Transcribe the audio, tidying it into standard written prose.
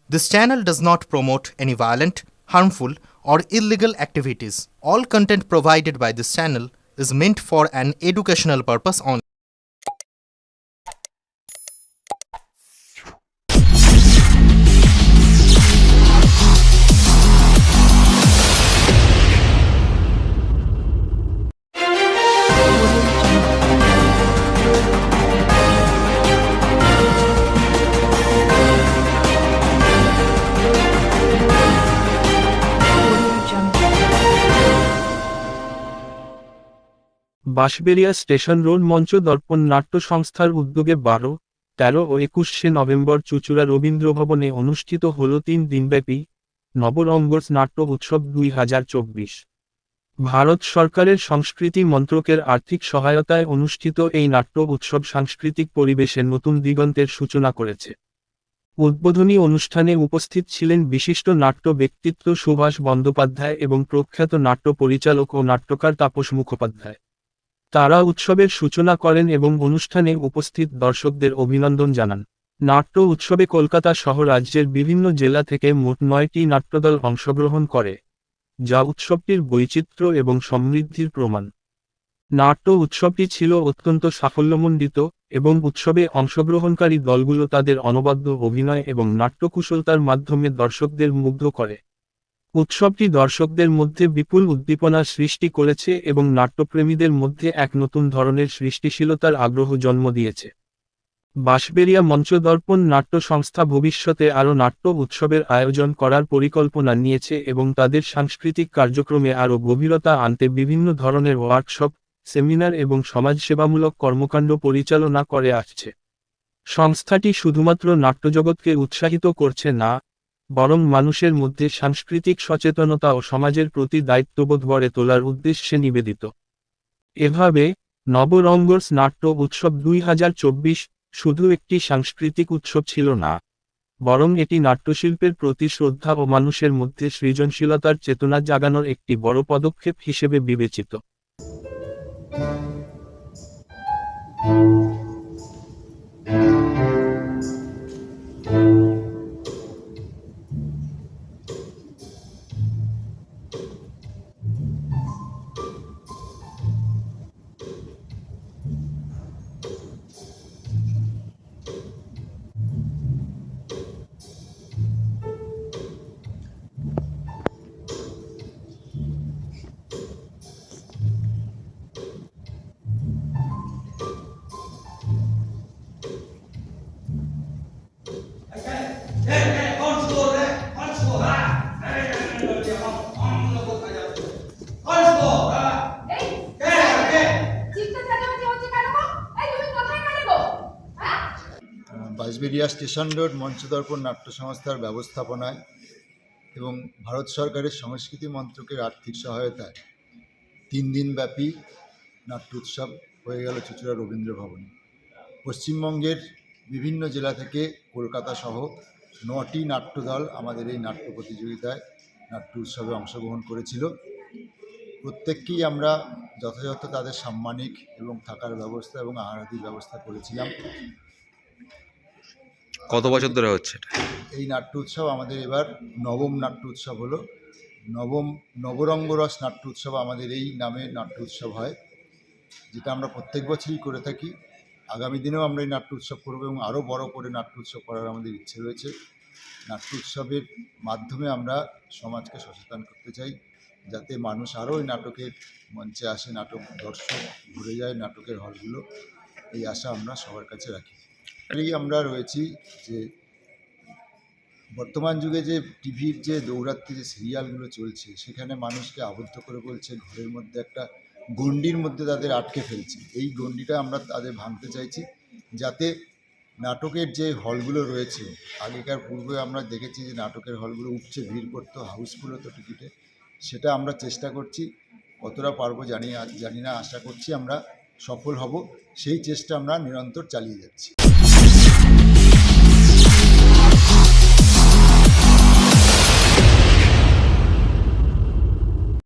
This channel does not promote any violent, harmful, or illegal activities. All content provided by this channel is meant for an educational purpose only. Bansberia station road মঞ্চ দর্পণ নাট্য সংস্থার উদ্যোগে 12, 13 ও 21শে November চুঁচুড়া রবীন্দ্রভবনে অনুষ্ঠিত হল 3 দিনব্যাপী নবরঙ্গস নাট্য উৎসব 2024। ভারত সরকারের সংস্কৃতি মন্ত্রকের আর্থিক সহায়তায় অনুষ্ঠিত এই নাট্য উৎসব সাংস্কৃতিক পরিবেশে নতুন দিগন্তের সূচনা করেছে। উদ্বোধনী অনুষ্ঠানে উপস্থিত ছিলেন বিশিষ্ট নাট্য ব্যক্তিত্ব সুভাষ বন্দ্যোপাধ্যায় এবং প্রখ্যাত নাট্য পরিচালক ও নাট্যকার তাপস মুখোপাধ্যায়। তারা উৎসবের সূচনা করেন এবং অনুষ্ঠানে উপস্থিত দর্শকদের অভিনন্দন জানান। নাট্য উৎসবে কলকাতা সহ রাজ্যের বিভিন্ন জেলা থেকে মোট 9টি নাট্যদল অংশগ্রহণ করে, যা উৎসবটির বৈচিত্র্য এবং সমৃদ্ধির প্রমাণ। নাট্য উৎসবটি ছিল অত্যন্ত সাফল্যমণ্ডিত এবং উৎসবে অংশগ্রহণকারী দলগুলো তাদের অনবদ্য অভিনয় এবং নাট্যকুশলতার মাধ্যমে দর্শকদের মুগ্ধ করে। উৎসবটি দর্শকদের মধ্যে বিপুল উদ্দীপনা সৃষ্টি করেছে এবং নাট্যপ্রেমীদের মধ্যে এক নতুন ধরনের সৃষ্টিশীলতার আগ্রহ জন্ম দিয়েছে। বাঁশবেড়িয়া মঞ্চদর্পণ নাট্য সংস্থা ভবিষ্যতে আরও নাট্য উৎসবের আয়োজন করার পরিকল্পনা নিয়েছে এবং তাদের সাংস্কৃতিক কার্যক্রমে আরও গভীরতা আনতে বিভিন্ন ধরনের ওয়ার্কশপ, সেমিনার এবং সমাজসেবামূলক কর্মকাণ্ড পরিচালনা করে আসছে। সংস্থাটি শুধুমাত্র নাট্যজগৎকে উৎসাহিত করছে না, বরং মানুষের মধ্যে সাংস্কৃতিক সচেতনতা ও সমাজের প্রতি দায়িত্ববোধ গড়ে তোলার উদ্দেশ্যে নিবেদিত। এভাবে নবরঙ্গস নাট্য উৎসব 2024 শুধু একটি সাংস্কৃতিক উৎসব ছিল না, বরং এটি নাট্যশিল্পের প্রতি শ্রদ্ধা ও মানুষের মধ্যে সৃজনশীলতার চেতনা জাগানোর একটি বড় পদক্ষেপ হিসেবে বিবেচিত। বাঁশবেড়িয়া স্টেশন রোড মঞ্চদর্পণ নাট্য সংস্থার ব্যবস্থাপনায় এবং ভারত সরকারের সংস্কৃতি মন্ত্রকের আর্থিক সহায়তায় 3 দিনব্যাপী নাট্য উৎসব হয়ে গেল চুঁচুড়া রবীন্দ্রভবনে। পশ্চিমবঙ্গের বিভিন্ন জেলা থেকে কলকাতা সহ 9টি নাট্যদল আমাদের এই নাট্য প্রতিযোগিতায় নাট্য উৎসবে অংশগ্রহণ করেছিল। প্রত্যেককেই আমরা যথাযথ তাদের সাম্মানিক এবং থাকার ব্যবস্থা এবং আহারাদির ব্যবস্থা করেছিলাম। কত বছর ধরে হচ্ছে এই নাট্য উৎসব আমাদের এবার নবম নাট্য উৎসব হলো। নবরঙ্গরস নাট্য উৎসব আমাদের এই নামে নাট্য উৎসব হয়, যেটা আমরা প্রত্যেক বছরই করে থাকি। আগামী দিনেও আমরা এই নাট্য উৎসব করবো এবং আরও বড় করে নাট্য উৎসব করার আমাদের ইচ্ছে রয়েছে। নাট্য উৎসবের মাধ্যমে আমরা সমাজকে সচেতন করতে চাই, যাতে মানুষ আরও ওই নাটকের মঞ্চে আসে, নাটক দর্শক ঘুরে যায় নাটকের হলগুলো। এই আশা আমরা সবার কাছে রাখি। এই আমরা রয়েছি যে বর্তমান যুগে যে টিভির যে দৌরাত্ম্যে যে সিরিয়ালগুলো চলছে, সেখানে মানুষকে আবদ্ধ করে বলছে, ঘরের মধ্যে একটা গণ্ডির মধ্যে তাদের আটকে ফেলছে। এই গণ্ডিটা আমরা তাদের ভাঙতে চাইছি, যাতে নাটকের যে হলগুলো রয়েছে, আগেকার পূর্বে আমরা দেখেছি যে নাটকের হলগুলো উপচে ভিড় করতো, হাউসফুল হতো টিকিটে। সেটা আমরা চেষ্টা করছি, কতটা পারবো জানি না, আশা করছি আমরা সফল হব। সেই চেষ্টা আমরা নিরন্তর চালিয়ে যাচ্ছি।